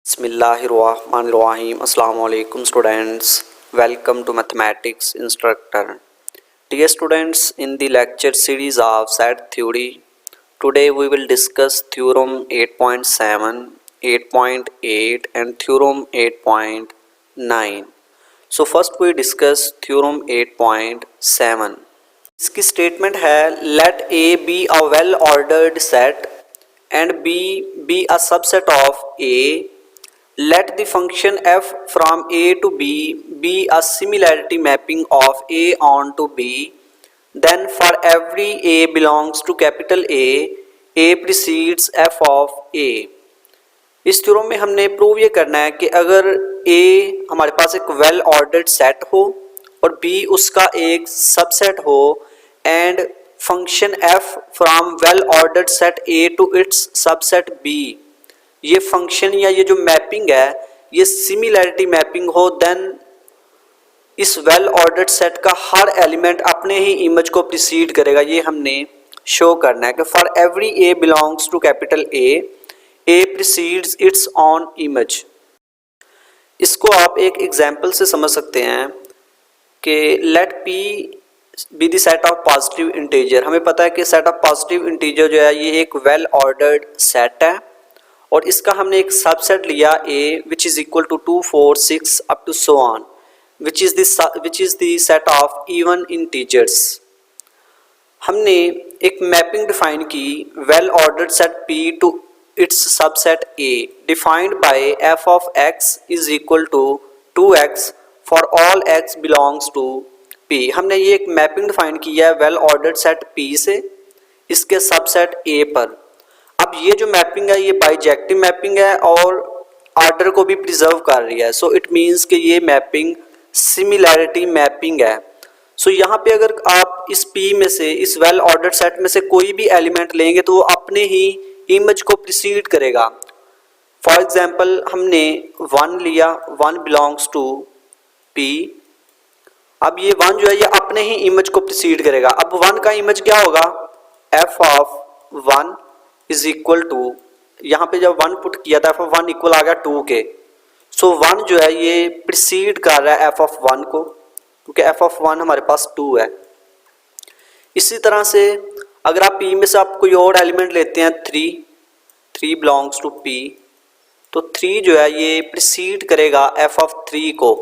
Bismillahirrahmanirrahim. Assalamu alaikum students. Welcome to mathematics instructor. Dear students, in the lecture series of set theory, today we will discuss theorem 8.7, 8.8 and theorem 8.9. So first we discuss theorem 8.7. इसकी statement है let A be a well ordered set and B be a subset of A. Let the function f from A to B be a similarity mapping of A onto B. Then for every A belongs to capital A precedes f of A. इस theorem में हमने prove ये करना है कि अगर A हमारे पास एक वेल ऑर्डर्ड सेट हो और B उसका एक सबसेट हो and function f from well ordered set A to its subset B, ये फंक्शन या ये जो मैपिंग है ये सिमिलैरिटी मैपिंग हो, देन इस वेल ऑर्डर्ड सेट का हर एलिमेंट अपने ही इमेज को प्रीसीड करेगा। ये हमने शो करना है कि for every A belongs to capital A precedes its own image. इसको आप एक एग्जांपल से समझ सकते हैं कि let P be the set of positive integer. हमें पता है कि सेट ऑफ पॉजिटिव इंटीजर जो है ये एक वेल ऑर्डर्ड सेट है और इसका हमने एक सबसेट लिया A which is equal to 2 4 6 up to so on which is the set of even integers. हमने एक मैपिंग डिफाइन की well ordered set P to its subset A defined by f of x is equal to 2x for all x belongs to P। हमने ये एक mapping define किया है well ordered set P से इसके subset A पर। अब ये जो मैपिंग है ये बाइजेक्टिव मैपिंग है और ऑर्डर को भी प्रिजर्व कर रही है। सो इट मीन्स कि ये मैपिंग सिमिलैरिटी मैपिंग है। सो यहाँ पे अगर आप इस P में से इस वेल ऑर्डर्ड सेट में से कोई भी एलिमेंट लेंगे तो वो अपने ही इमेज को प्रीसीड करेगा। फॉर एग्जांपल हमने 1 लिया, 1 बिलोंग्स टू P। अब ये 1 जो है ये अपने ही इमेज को प्रीसीड करेगा। अब 1 का इमेज क्या होगा, f of 1 is equal to, यहाँ पे जब 1 पुट किया था f 1 इक्वल आ गया 2 के। सो 1 जो है ये प्रीसीड कर रहा है f ऑफ 1 को क्योंकि f ऑफ 1 हमारे पास 2 है। इसी तरह से अगर आप P में से आप कोई और एलिमेंट लेते हैं 3 बिलोंग्स टू P तो 3 जो है ये प्रीसीड करेगा f ऑफ 3 को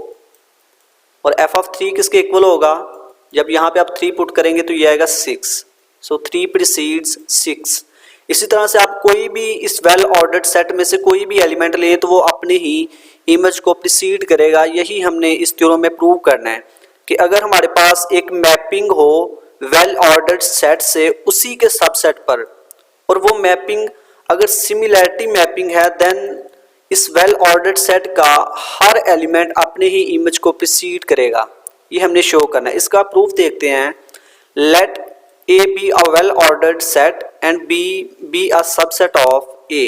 और f ऑफ 3 किसके इक्वल होगा, जब यहाँ पे आप 3 पुट करेंगे तो ये आएगा 6। सो 3 प्रीसीड्स 6। इसी तरह से आप कोई भी इस वेल ऑर्डर्ड सेट में से कोई भी एलिमेंट लें तो वो अपने ही इमेज को प्रीसीड करेगा। यही हमने इस थ्योरम में प्रूव करना है कि अगर हमारे पास एक मैपिंग हो वेल ऑर्डर्ड सेट से उसी के सबसेट पर और वो मैपिंग अगर सिमिलैरिटी मैपिंग है देन इस वेल ऑर्डर्ड सेट का हर एलिमेंट अपने ही इमेज को प्रीसीड करेगा। ये हमने शो करना है। इसका प्रूफ देखते हैं। Let A be a well ordered set and B be a subset of A।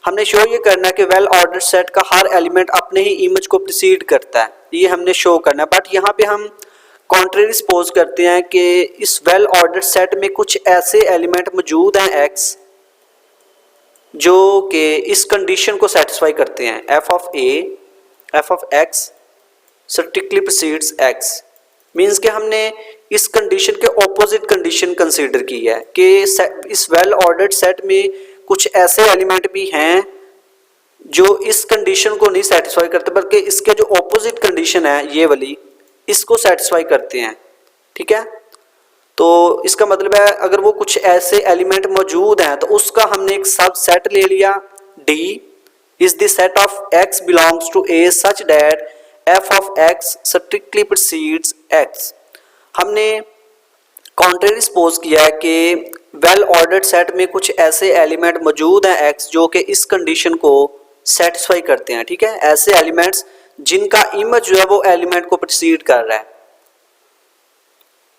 हमने शो ये करना है कि वेल ऑर्डर्ड सेट का हर एलिमेंट अपने ही इमेज को प्रीसीड करता है, ये हमने शो करना है। बट यहाँ पे हम कॉन्ट्रेरी सपोज करते हैं कि इस वेल ऑर्डर्ड सेट में कुछ ऐसे एलिमेंट मौजूद हैं x जो कि इस कंडीशन को सेटिस्फाई करते हैं f of x strictly precedes x। Means कि हमने इस कंडीशन के ऑपोजिट कंडीशन कंसीडर की है कि इस वेल ऑर्डर्ड सेट में कुछ ऐसे एलिमेंट भी हैं जो इस कंडीशन को नहीं सेटिस्फाई करते बल्कि इसके जो ऑपोजिट कंडीशन है ये वाली इसको सेटिस्फाई करते हैं। ठीक है, तो इसका मतलब है अगर वो कुछ ऐसे एलिमेंट मौजूद हैं तो उसका हमने एक सब सेट ले लिया। D is the set of x belongs to A such that f of x strictly precedes x। हमने कॉन्ट्रेरी सपोज किया है कि वेल ऑर्डर्ड सेट में कुछ ऐसे एलिमेंट मौजूद हैं x जो कि इस कंडीशन को सेटिस्फाई करते हैं। ठीक है, ऐसे एलिमेंट्स जिनका इमेज जो है वो एलिमेंट को प्रीसीड कर रहा है।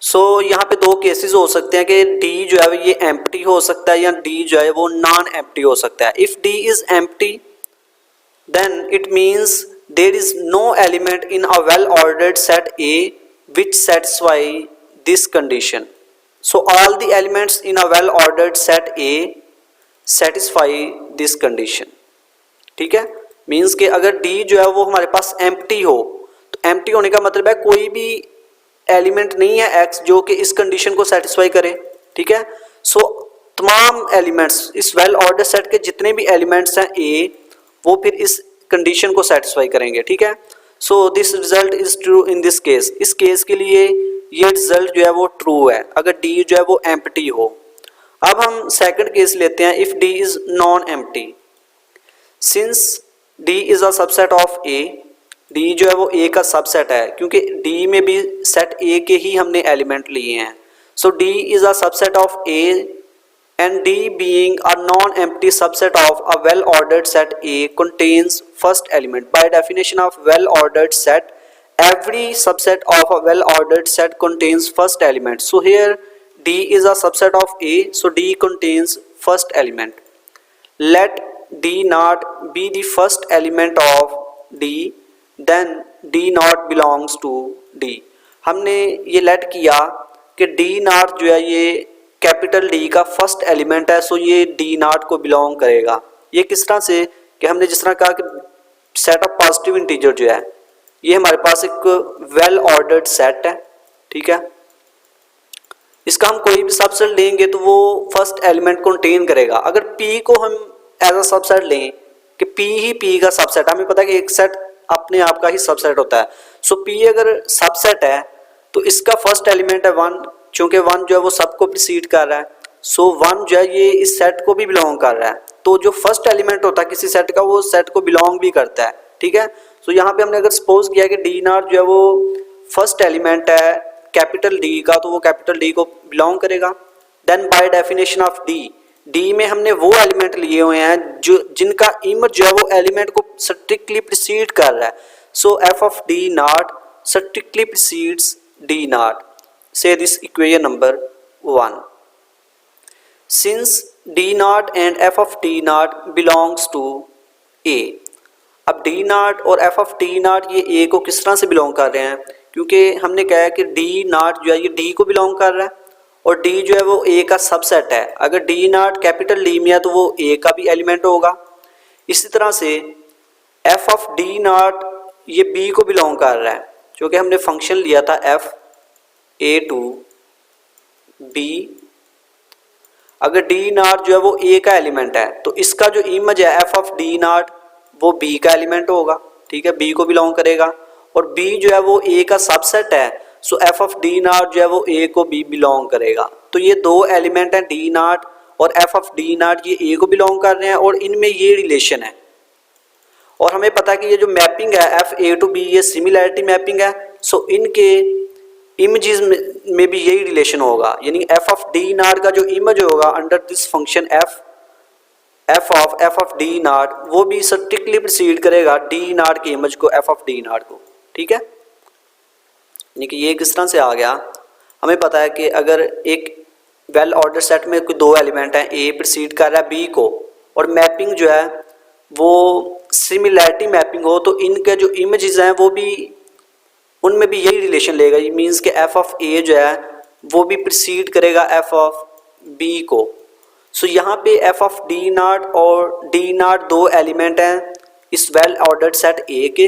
सो यहाँ पे दो केसेस हो सकते हैं कि D जो है ये एम्प्टी हो सकता है या D जो है वो नॉन एम्प्टी हो सकता है। If D is empty then it means there is no element in a well ordered set A which satisfy this condition. So all the elements in a well ordered set A satisfy this condition. ठीक है, means कि अगर D जो है वो हमारे पास empty हो, तो एम्प्टी होने का मतलब है कोई भी एलिमेंट नहीं है एक्स जो कि इस कंडीशन को सेटिस्फाई करे, ठीक है। सो तमाम एलिमेंट्स इस वेल ऑर्डर सेट के जितने भी एलिमेंट्स हैं ए, वो फिर इस कंडीशन को सेटिस्फाई करेंगे, ठीक है। So this result is true in this case, इस केस के लिए ये रिजल्ट जो है वो ट्रू है अगर डी जो है वो एम्प्टी हो। अब हम सेकंड केस लेते हैं, if D is non empty, since D is a subset of A, D जो है वो ए का सबसेट है क्योंकि डी में भी सेट ए के ही हमने एलिमेंट लिए हैं। So D is a subset of A and D being a non-empty subset of a well-ordered set A contains first element. By definition of well-ordered set, every subset of a well-ordered set contains first element. So here D is a subset of A, so D contains first element. Let D not be the first element of D, then D not belongs to D. हमने ये let किया कि D not जो है ये capital D का first element है, सो ये डी नॉट को बिलोंग करेगा। ये किस तरह से कि हमने जिस तरह कहा कि सेट ऑफ पॉजिटिव इंटीजर जो है ये हमारे पास एक वेल ऑर्डर्ड सेट है, ठीक है। इसका हम कोई भी सबसेट लेंगे तो वो फर्स्ट एलिमेंट कंटेन करेगा। अगर पी को हम एज अ सबसेट लें कि पी ही पी का सबसेट, हमें पता है कि एक सेट अपने आप का ही सबसेट होता है। सो पी अगर सबसेट है तो इसका फर्स्ट एलिमेंट है वन, चूंकि वन जो है वो सबको प्रीसीड कर रहा है, सो वन जो है ये इस सेट को भी बिलोंग कर रहा है। तो जो फर्स्ट एलिमेंट होता है किसी सेट का वो सेट को बिलोंग भी करता है, ठीक है। सो यहाँ पे हमने अगर सपोज किया कि डी नॉट जो है वो फर्स्ट एलिमेंट है कैपिटल डी का, तो वो कैपिटल डी को बिलोंग करेगा। Then by definition of D, D में हमने वो एलिमेंट लिए हुए हैं जो जिनका इमेज जो है वो एलिमेंट को स्ट्रिक्टली प्रीसीड कर रहा है। So F of D not strictly precedes D not. Say this equation number 1. Since D naught and f of D naught belongs to A, अब D naught और f of D naught ये A को किस तरह से belong कर रहे हैं, क्योंकि हमने कहा है कि D naught जो है ये D को बिलोंग कर रहा है और D जो है वो A का सबसेट है। अगर D naught कैपिटल D में है तो वो A का भी एलिमेंट होगा। इसी तरह से f of D naught ये B को बिलोंग कर रहा है, क्योंकि हमने फंक्शन लिया था f ए टू बी। अगर डी नॉट जो है वो ए का एलिमेंट है तो इसका जो इमेज है एफ ऑफ डी नॉट वो बी का एलिमेंट होगा, ठीक है, बी को बिलोंग करेगा। और बी जो है वो ए का सबसेट है, so F of D not जो है वो ए को बी बिलोंग करेगा। तो ये दो एलिमेंट हैं डी नॉट और एफ ऑफ डी नॉट, ये ए को बिलोंग कर रहे हैं और इनमें ये रिलेशन है। और हमें पता है कि ये जो मैपिंग है एफ ए टू बी ये सिमिलैरिटी मैपिंग है, सो इनके इमेजेस में भी यही रिलेशन होगा, यानी एफ ऑफ डी नॉट का जो इमेज होगा under this function F of D not वो भी स्ट्रिक्टली प्रीसीड करेगा डी नॉट के इमेज को, एफ ऑफ डी नॉट को, ठीक है। यानी कि ये किस तरह से आ गया, हमें पता है कि अगर एक वेल ऑर्डर सेट में कोई दो एलिमेंट हैं, ए प्रीसीड कर रहा है बी को और मैपिंग जो है वो सिमिलैरिटी मैपिंग हो, तो इनके जो इमेजेस हैं वो भी उनमें भी यही रिलेशन लेगा। ये मीन्स कि एफ ऑफ ए जो है वो भी प्रीसीड करेगा एफ ऑफ बी को। सो यहाँ पे एफ ऑफ डी नॉट और डी नॉट दो एलिमेंट हैं इस वेल ऑर्डर्ड सेट ए के,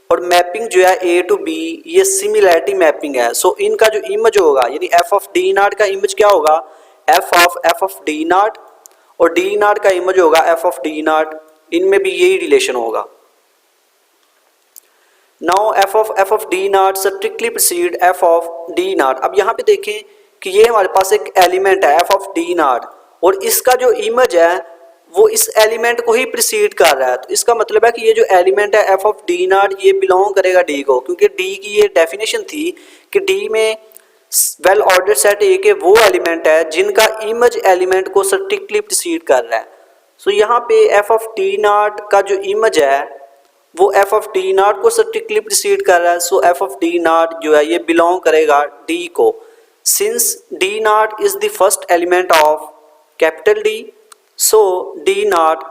और मैपिंग जो है ए टू बी ये सिमिलैरिटी मैपिंग है। सो इनका जो इमेज होगा यानी एफ ऑफ डी नॉट का इमेज क्या होगा, एफ ऑफ डी नॉट, और डी नॉट का इमेज होगा एफ ऑफ डी नॉट, इनमें भी यही रिलेशन होगा। Now F of D not strictly preceded F of D not. अब यहाँ पे देखें कि ये हमारे पास एक एलिमेंट है एफ ऑफ डी नॉट और इसका जो इमेज है वो इस एलिमेंट को ही प्रीसीड कर रहा है। तो इसका मतलब है कि ये जो एलिमेंट है एफ ऑफ डी नॉट ये बिलोंग करेगा डी को, क्योंकि डी की ये डेफिनेशन थी कि डी में वेल ऑर्डर्ड सेट ए के वो एलिमेंट है जिनका इमेज एलिमेंट को स्ट्रिक्टली प्रीसीड कर रहा है। सो यहाँ पे एफ ऑफ डी नॉट का जो इमेज है वो एफ ऑफ डी नॉट को स्ट्रिक्टली प्रीसीड कर रहा है। So F of D not जो है ये बिलोंग करेगा डी को। Since D not is the first element of capital D, so D not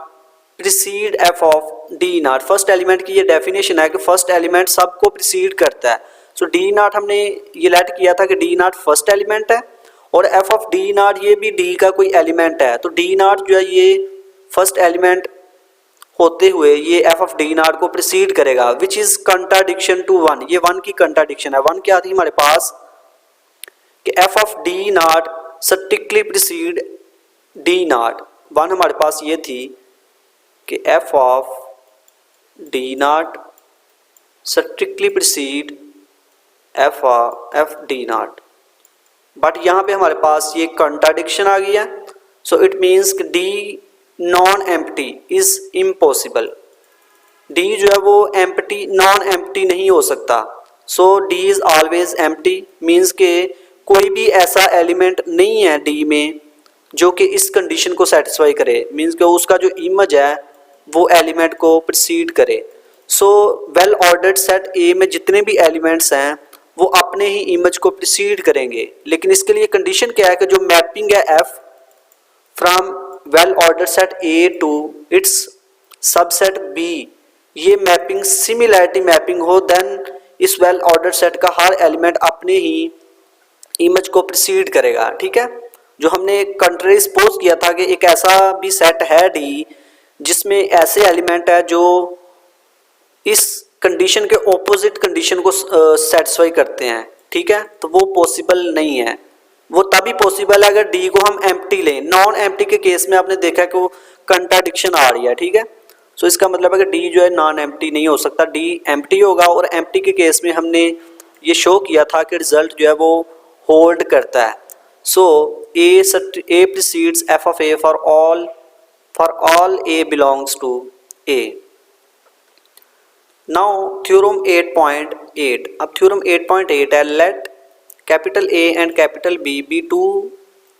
preceded F of D not. First element की ये डेफिनेशन है कि फर्स्ट एलिमेंट सबको प्रीसीड करता है। सो डी नॉट हमने ये लेट किया था कि डी नॉट फर्स्ट एलिमेंट है और एफ ऑफ डी नॉट ये भी डी का कोई एलिमेंट है। तो डी नॉट जो है ये फर्स्ट एलिमेंट होते हुए ये एफ ऑफ डी नॉट को प्रिसीड करेगा which is contradiction to one. ये वन की कंट्राडिक्शन है। वन क्या थी हमारे पास कि F of D not strictly precede D naught. One हमारे पास ये थी कि F of D not strictly precede F D naught, but यहाँ पे हमारे पास ये कंट्राडिक्शन आ गई है। So it means D non empty is impossible. D जो है वो एम्प्टी नॉन एम्प्टी नहीं हो सकता। So D is always empty means के कोई भी ऐसा एलिमेंट नहीं है डी में जो कि इस कंडीशन को सेटिस्फाई करे, मीन्स कि उसका जो इमेज है वो एलिमेंट को प्रिसीड करे। सो वेल ऑर्डर्ड सेट ए में जितने भी एलिमेंट्स हैं वो अपने ही इमेज को प्रिसीड करेंगे, लेकिन इसके लिए कंडीशन क्या है कि जो मैपिंग है F from well ordered set A to its subset B, ये मैपिंग सिमिलैरिटी मैपिंग हो, देन इस वेल ऑर्डर्ड सेट का हर एलिमेंट अपने ही इमेज को प्रिसीड करेगा। ठीक है, जो हमने कंट्री सपोज किया था कि एक ऐसा भी सेट है डी जिसमें ऐसे एलिमेंट है जो इस कंडीशन के ऑपोजिट कंडीशन को सेटिस्फाई करते हैं। ठीक है, तो वो पॉसिबल नहीं है। वो तभी पॉसिबल है अगर डी को हम एम्प्टी लें। नॉन एम्प्टी के केस में आपने देखा कि वो कंट्राडिक्शन आ रही है। ठीक है, सो इसका मतलब है कि डी जो है नॉन एम्प्टी नहीं हो सकता, डी एम्प्टी होगा। और एम्प्टी के केस में हमने ये शो किया था कि रिजल्ट जो है वो होल्ड करता है। So A precedes F of A for all A belongs to A. Now theorem 8.8। अब थ्योरम 8.8 है, let capital A and capital B be two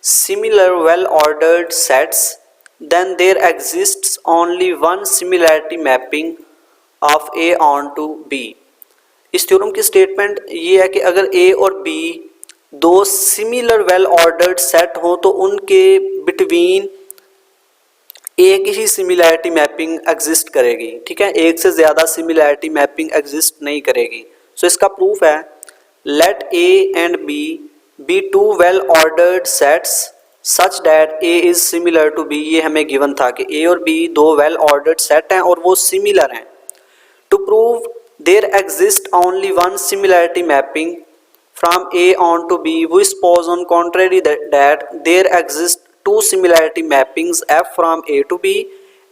similar well ordered sets, then there exists only one similarity mapping of A onto B। इस theorem की statement ये है कि अगर A और B दो सिमिलर वेल ऑर्डर्ड सेट हो तो उनके बिटवीन एक ही सिमिलैरिटी मैपिंग एग्जिस्ट करेगी। ठीक है, एक से ज़्यादा सिमिलैरिटी मैपिंग एग्जिस्ट नहीं करेगी। सो इसका प्रूफ है, let A and B be two well ordered sets such that A is similar to B। ये हमें गिवन था कि A और B दो well ordered set हैं और वो similar हैं। To prove there exists only one similarity mapping from A on to B, we suppose on contrary that there exist two similarity mappings F from A to B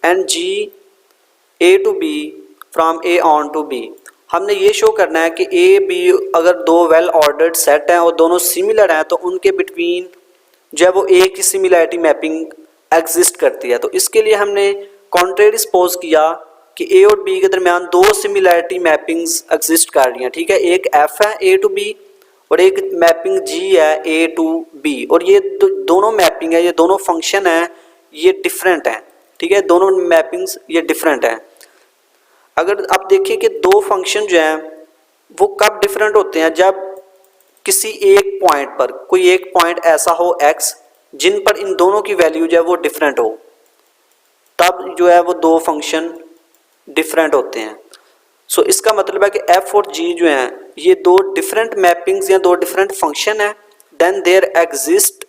and G A to B from A on to B। हमने ये show करना है कि A B अगर दो well ordered set हैं और दोनों सिमिलर हैं तो उनके बिटवीन जो है वो एक ही सिमिलैरिटी मैपिंग एग्जिस्ट करती है। तो इसके लिए हमने कॉन्ट्रेरी सपोज किया कि ए और बी के दरमियान दो सिमिलैरिटी मैपिंग्स एग्जिस्ट कर रही हैं। ठीक है, एक एफ है ए टू बी और एक मैपिंग जी है ए टू बी, और ये दोनों मैपिंग है, ये दोनों फंक्शन हैं, ये डिफरेंट हैं। ठीक है, दोनों मैपिंग्स ये डिफरेंट हैं। अगर आप देखिए कि दो फंक्शन जो हैं वो कब डिफरेंट होते हैं, जब किसी एक पॉइंट पर कोई एक पॉइंट ऐसा हो x जिन पर इन दोनों की वैल्यू जो है वो डिफरेंट हो, तब जो है वो दो फंक्शन डिफरेंट होते हैं। सो इसका मतलब है कि f और g जो हैं ये दो डिफरेंट मैपिंग्स या दो डिफरेंट फंक्शन हैं। Then there exist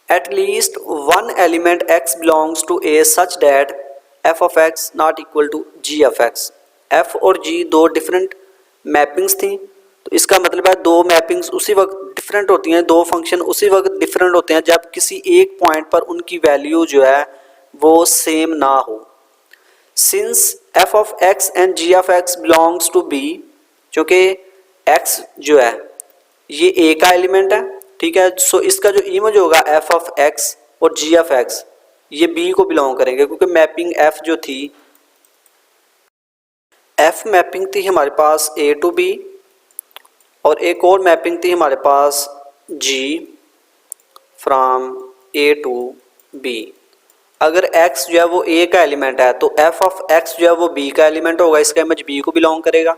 at least one element x belongs to a such that f of x not equal to g of x। f और g दो डिफरेंट मैपिंग्स थी, तो इसका मतलब है दो मैपिंग्स उसी वक्त डिफरेंट होती हैं, दो फंक्शन उसी वक्त डिफरेंट होते हैं जब किसी एक पॉइंट पर उनकी वैल्यू जो है वो सेम ना हो। Since f of x and g of x belongs to b, क्योंकि x जो है ये a का एलिमेंट है। ठीक है, सो इसका जो इमेज होगा f of x और g of x ये B को बिलोंग करेंगे, क्योंकि मैपिंग F जो थी, F मैपिंग थी हमारे पास A टू B और एक और मैपिंग थी हमारे पास G from A to B। अगर X जो है वो A का एलिमेंट है तो F ऑफ X जो है वो B का एलिमेंट होगा, इसका इमेज B को बिलोंग करेगा।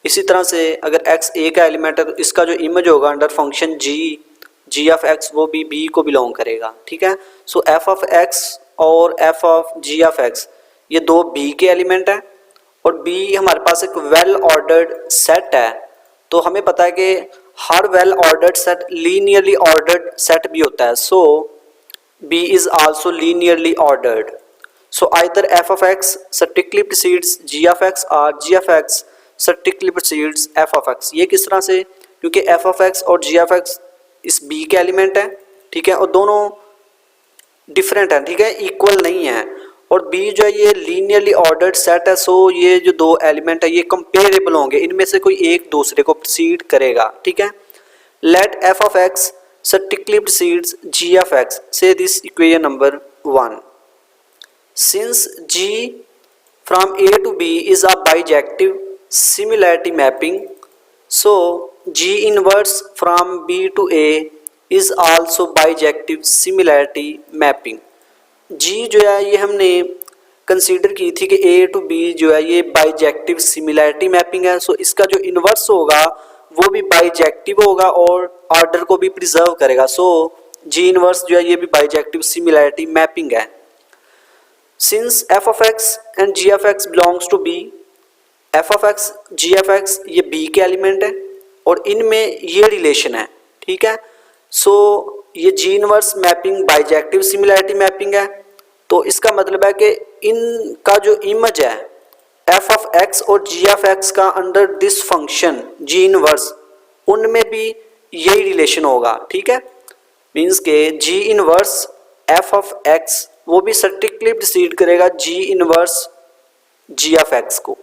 इसी तरह से अगर X A का एलिमेंट है तो इसका जो इमेज होगा under function G of x वो भी B को बिलोंग करेगा। ठीक है, सो f ऑफ x और f of g of x ये दो B के एलिमेंट हैं और B हमारे पास एक वेल ऑर्डर्ड सेट है। तो हमें पता है कि हर well ordered set linearly ordered set भी होता है। So B is also linearly ordered. So either f of x strictly precedes g of x or g of x strictly precedes f of x। ये किस तरह से, क्योंकि f of x और g of x इस b के element है, ठीक है, और दोनों डिफरेंट है, ठीक है, इक्वल नहीं है, और b जो है ये लीनियरली ऑर्डर्ड सेट है। सो ये जो दो एलिमेंट है ये कंपेरेबल होंगे, इनमें से कोई एक दूसरे को प्रीसीड करेगा, ठीक है। Let f of x strictly precedes g of x, say this equation number 1। Since G from A to B is a bijective similarity mapping, so G inverse from B to A is also bijective similarity mapping। G जो है ये हमने consider की थी कि A to B जो है ये बाइजेक्टिव सिमिलैरिटी मैपिंग है। सो इसका जो इन्वर्स होगा वो भी बाइजेक्टिव होगा और ऑर्डर को भी प्रिजर्व करेगा। सो G इन्वर्स जो है ये भी बाइजेक्टिव सिमिलैरिटी मैपिंग है। Since f of x and g of x belongs to B, f of x g of x ये B के एलिमेंट है और इनमें ये रिलेशन है, ठीक है। सो ये जी inverse mapping bijective similarity mapping है, तो इसका मतलब है कि इनका जो इमेज है f of x और g of x का under this function G inverse, उनमें भी यही रिलेशन होगा, ठीक है। मीन्स के G inverse f of x वो भी स्ट्रिक्टली प्रीसीड करेगा G inverse G of X को।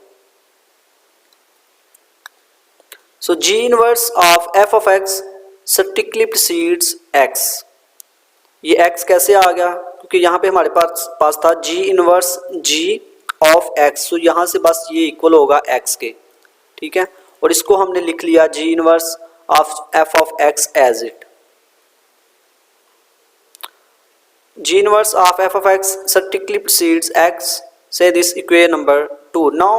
So G inverse of F of X strictly precedes X. ये एक्स कैसे आ गया, क्योंकि यहाँ पे हमारे पास था G inverse G of X, तो यहाँ से बस ये इक्वल होगा एक्स के, ठीक है, और इसको हमने लिख लिया G inverse of F of x as it. G inverse of f of x strictly precedes x, say this equation number 2। Now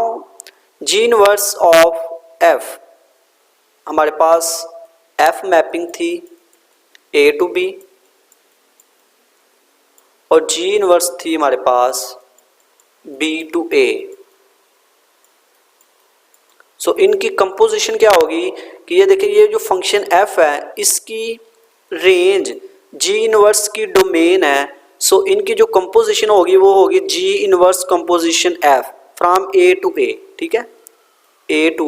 G inverse of f, हमारे पास f मैपिंग थी a to b और G inverse थी हमारे पास b to a। सो इनकी composition क्या होगी कि ये देखिए ये जो फंक्शन f है इसकी रेंज G इनवर्स की डोमेन है। सो इनकी जो कंपोजिशन होगी वो होगी G inverse composition f from A to A, ठीक है, A टू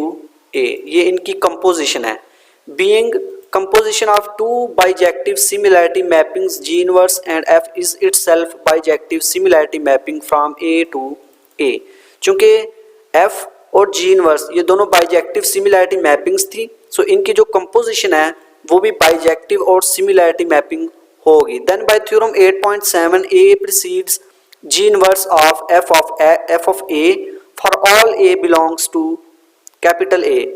A, ये इनकी कंपोजिशन है। Being composition of two bijective similarity mappings G inverse and f is itself bijective similarity mapping from A to A। चूंकि f और G inverse ये दोनों bijective similarity mappings थी, सो इनकी जो कंपोजिशन है वो भी बाइजेक्टिव और सिमिलैरिटी मैपिंग होगी। Then by theorem 8.7 A precedes G inverse of f of A for all A belongs to capital A।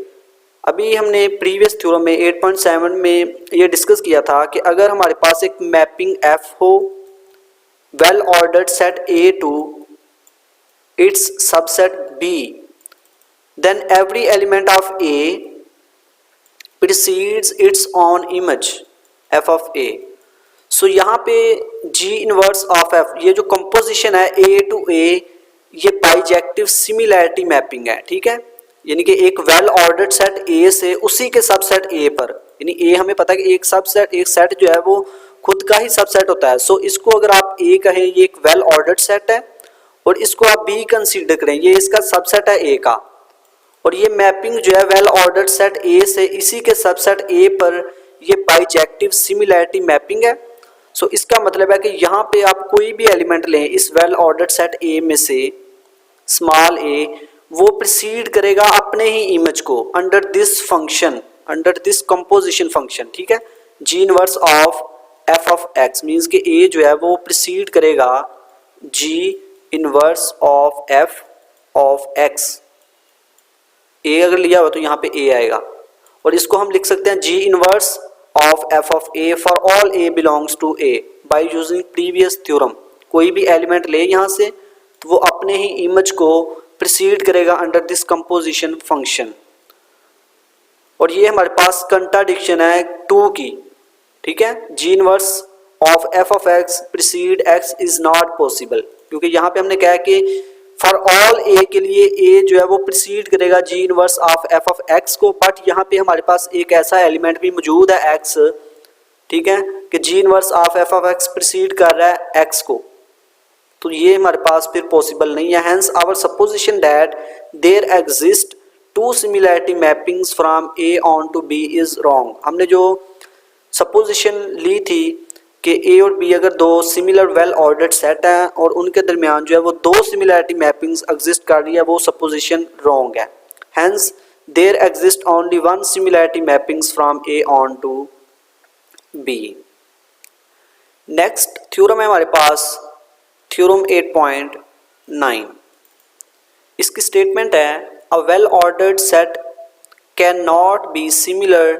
अभी हमने प्रीवियस थ्योरम में 8.7 में ये डिस्कस किया था कि अगर हमारे पास एक मैपिंग f हो well ordered set A to its subset B, then every element of A precedes its own image f of A। So यहाँ पे G इनवर्स ऑफ f ये जो कंपोजिशन है A टू A ये bijective similarity mapping है, ठीक है, यानी कि एक वेल ऑर्डर्ड सेट A से उसी के सबसेट A पर, यानी A हमें पता है कि एक सबसेट एक सेट जो है वो खुद का ही सबसेट होता है। सो इसको अगर आप A कहें ये एक वेल ऑर्डर्ड सेट है और इसको आप B कंसीडर करें ये इसका सबसेट है A का, और ये मैपिंग जो है वेल ऑर्डर्ड सेट A से इसी के सबसेट A पर ये बाइजेक्टिव सिमिलैरिटी मैपिंग है। सो इसका मतलब है कि यहाँ पे आप कोई भी एलिमेंट लें इस वेल ऑर्डर्ड सेट A में से स्मॉल a, वो प्रीसीड करेगा अपने ही इमेज को under this function, under this composition function, ठीक है, G inverse of f of x means कि A जो है वो प्रीसीड करेगा G inverse of f of x। A अगर लिया हो तो यहाँ पे A आएगा, और इसको हम लिख सकते हैं G inverse of f of A for all A belongs to A by using previous theorem. कोई भी एलिमेंट ले यहाँ से तो वो अपने ही इमेज को प्रीसीड करेगा अंडर दिस कंपोजिशन फंक्शन। और ये हमारे पास कंट्राडिक्शन है 2 की, ठीक है, G inverse of f of x preceded x is not possible, क्योंकि यहाँ पे हमने कहा कि फॉर ऑल A के लिए A जो है वो प्रीसीड करेगा G inverse of f of x को, बट यहाँ पे हमारे पास एक ऐसा एलिमेंट भी मौजूद है x, ठीक है, कि G inverse of f of x preceded कर रहा है x को। तो ये हमारे पास फिर पॉसिबल नहीं है। Hence our supposition that there exist two similarity mappings from A onto B is wrong. हमने जो सपोजिशन ली थी कि ए और बी अगर दो सिमिलर वेल ऑर्डर्ड सेट हैं और उनके दरमियान जो है वो दो सिमिलैरिटी मैपिंग्स एग्जिस्ट कर रही है, वो सपोजिशन रॉन्ग है। Hence there exist only one similarity mappings from A onto B. Next theorem है हमारे पास थ्योरम 8.9। इसकी स्टेटमेंट है a well ordered set can not be similar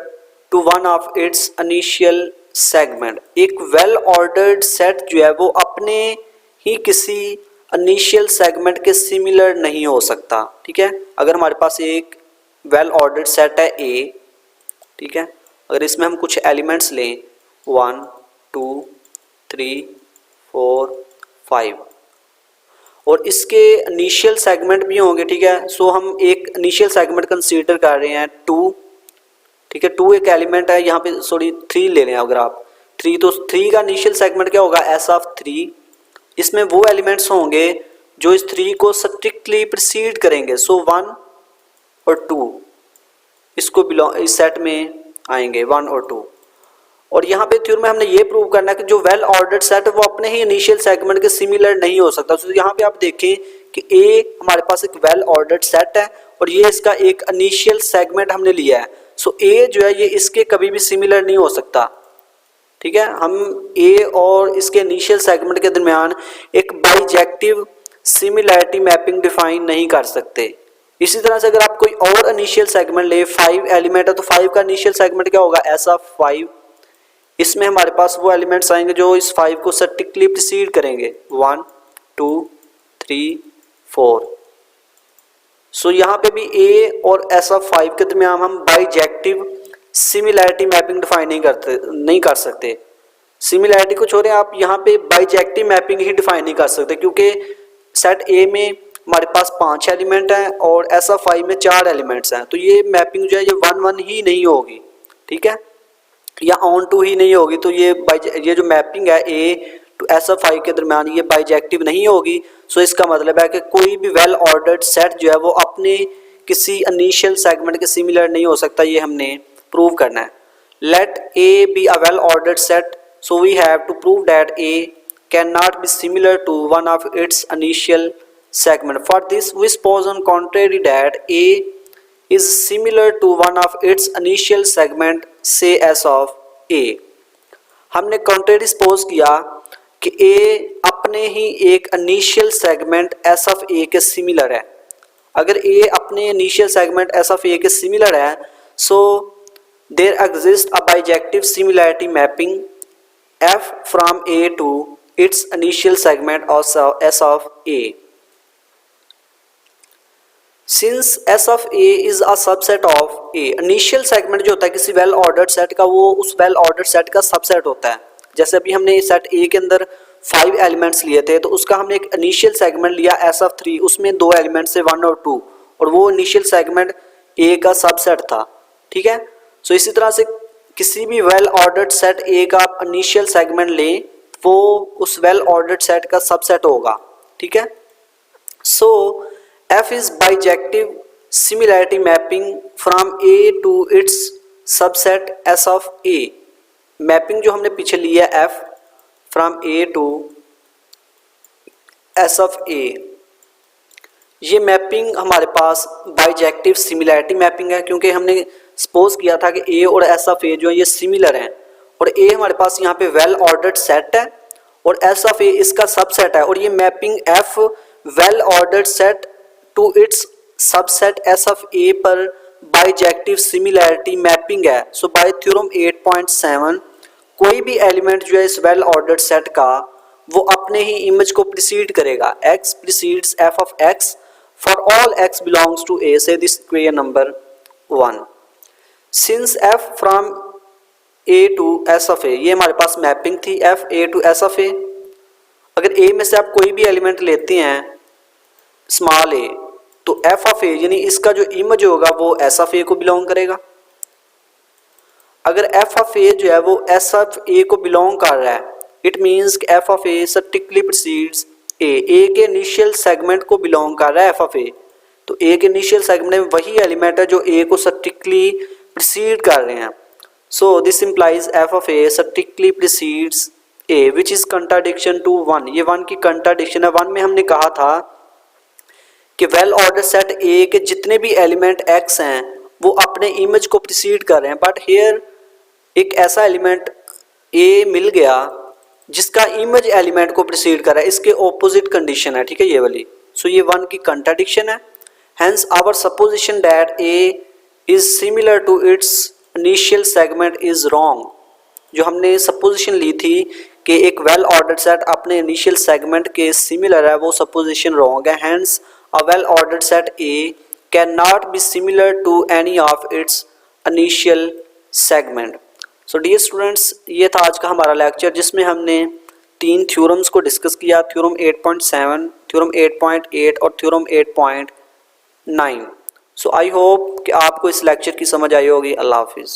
to one of its initial segment. एक well ordered set जो है वो अपने ही किसी इनिशियल सेगमेंट के सिमिलर नहीं हो सकता। ठीक है, अगर हमारे पास एक वेल ऑर्डर्ड सेट है ए, ठीक है, अगर इसमें हम कुछ एलिमेंट्स लें 1 2 3 4 5 और इसके इनिशियल सेगमेंट भी होंगे, ठीक है, सो हम एक इनिशियल सेगमेंट कंसीडर कर रहे हैं 2, ठीक है, 2 एक एलिमेंट है, यहाँ पे सॉरी 3 ले लें अगर आप 3, तो 3 का इनिशियल सेगमेंट क्या होगा, एस ऑफ 3। इसमें वो एलिमेंट्स होंगे जो इस 3 को स्ट्रिक्टली प्रीसीड करेंगे, सो 1 और 2 इसको बिलोंग इस सेट में आएंगे 1 और 2। और यहाँ पे थ्योरम में हमने ये प्रूव करना है कि जो वेल ऑर्डर्ड सेट है वो अपने ही इनिशियल सेगमेंट के सिमिलर नहीं हो सकता। तो यहाँ पे आप देखें कि ए हमारे पास एक वेल ऑर्डर्ड सेट है और ये इसका एक इनिशियल सेगमेंट हमने लिया है, सो ए जो है ये इसके कभी भी सिमिलर नहीं हो सकता। ठीक है, हम ए और इसके इनिशियल सेगमेंट के दरमियान एक बाइजेक्टिव सिमिलैरिटी मैपिंग डिफाइन नहीं कर सकते। इसी तरह से अगर आप कोई और इनिशियल सेगमेंट ले, 5 एलिमेंट है तो 5 का इनिशियल सेगमेंट क्या होगा, एस ऑफ 5। इसमें हमारे पास वो एलिमेंट्स आएंगे जो इस 5 को स्ट्रिक्टली प्रीसीड करेंगे 1 2 3 4। सो यहाँ पे भी ए और एस ऑफ 5 के दरमियान हम बाइजेक्टिव सिमिलैरिटी मैपिंग डिफाइन नहीं कर सकते। सिमिलैरिटी को छोड़ें, आप यहाँ पे बाइजेक्टिव मैपिंग ही डिफाइन नहीं कर सकते क्योंकि सेट ए में हमारे पास 5 एलिमेंट हैं और एस ऑफ 5 में 4 एलिमेंट्स हैं, तो ये मैपिंग जो है ये 1 1 ही नहीं होगी, ठीक है, या ऑन टू ही नहीं होगी। तो ये जो मैपिंग है ए टू एस ऑफ 5 के दरमियान ये बाइजेक्टिव नहीं होगी। सो इसका मतलब है कि कोई भी वेल ऑर्डर्ड सेट जो है वो अपने किसी इनिशियल सेगमेंट के सिमिलर नहीं हो सकता, ये हमने प्रूव करना है। Let A be a well ordered set, so we have to prove that A can not be similar to one of its initial segment. For this we suppose on contrary that A is similar to one of its initial segment, say S of A। हमने contrary suppose किया कि A अपने ही एक initial segment S of A के similar है। अगर A अपने initial segment S of A के similar है, so there exists a bijective similarity mapping F from A to its initial segment of S of A। Since S of A is a subset of A, initial segment जो होता है किसी well ordered set का, वो उस well ordered set का subset होता है। जैसे अभी हमने सेट A के अंदर 5 एलिमेंट्स लिए थे, तो उसका हमने एक इनिशियल सेगमेंट लिया S of 3, उसमें 2 एलिमेंट्स थे 1 और 2, और वो इनिशियल सेगमेंट A का सबसेट था। ठीक है, सो इसी तरह से किसी भी वेल ऑर्डर्ड सेट A का आप इनिशियल सेगमेंट लें, वो उस वेल ऑर्डर्ड सेट का सबसेट होगा। ठीक है, सो F is bijective similarity mapping from A to its subset S of A। Mapping जो हमने पीछे लिया है F from A to S of A, ये मैपिंग हमारे पास बाइजेक्टिव सिमिलैरिटी मैपिंग है क्योंकि हमने सपोज किया था कि A और S of A जो है ये सिमिलर हैं, और A हमारे पास यहाँ पे वेल ऑर्डर्ड सेट है और S of A इसका सबसेट है, और ये mapping F well ordered set to its subset S of A पर बाइजेक्टिव सिमिलैरिटी मैपिंग है। सो बाय थ्योरम 8.7 कोई भी एलिमेंट जो है इस वेल ऑर्डर्ड सेट का वो अपने ही इमेज को प्रीसीड करेगा, x precedes f of x for all x belongs to A, say this equation number 1। Since f from A to S of A, ये हमारे पास मैपिंग थी f A to S of A। अगर A में से आप कोई भी element लेते हैं स्मॉल a, तो f of A यानी इसका जो इमेज होगा वो S of A को बिलोंग करेगा। अगर f of A जो है वो S of A को बिलोंग कर रहा है, इट मीन्स कि f of A strictly precedes A के इनिशियल सेगमेंट को बिलोंग कर रहा है एफ ऑफ ए, तो ए के इनिशियल सेगमेंट में वही एलिमेंट है जो ए को स्ट्रिक्टली प्रीसीड कर रहे हैं। So this implies f of A strictly precedes A which is contradiction to one. ये वन की कंट्राडिक्शन है। वन में हमने कहा था कि वेल ऑर्डर सेट ए के जितने भी एलिमेंट एक्स हैं वो अपने इमेज को प्रीसीड कर रहे हैं, बट हेयर एक ऐसा एलिमेंट ए मिल गया जिसका इमेज एलिमेंट को प्रीसीड कर रहा है, इसके ऑपोजिट कंडीशन है, ठीक है, ये वाली। सो ये वन की कंट्राडिक्शन है। Hence our supposition that A is similar to its initial segment is wrong. जो हमने सपोजिशन ली थी कि एक वेल ऑर्डर्ड सेट अपने इनिशियल सेगमेंट के सिमिलर है, वो सपोजिशन रॉन्ग है। Hence a well ordered set A can not be similar to any of its initial segment. So dear students, ये था आज का हमारा लेक्चर जिसमें हमने 3 थ्योरम्स को डिस्कस किया, थ्योरम 8.7, थ्योरम 8.8 और थ्योरम 8.9। सो आई होप कि आपको इस लेक्चर की समझ आई होगी। अल्लाह हाफिज़।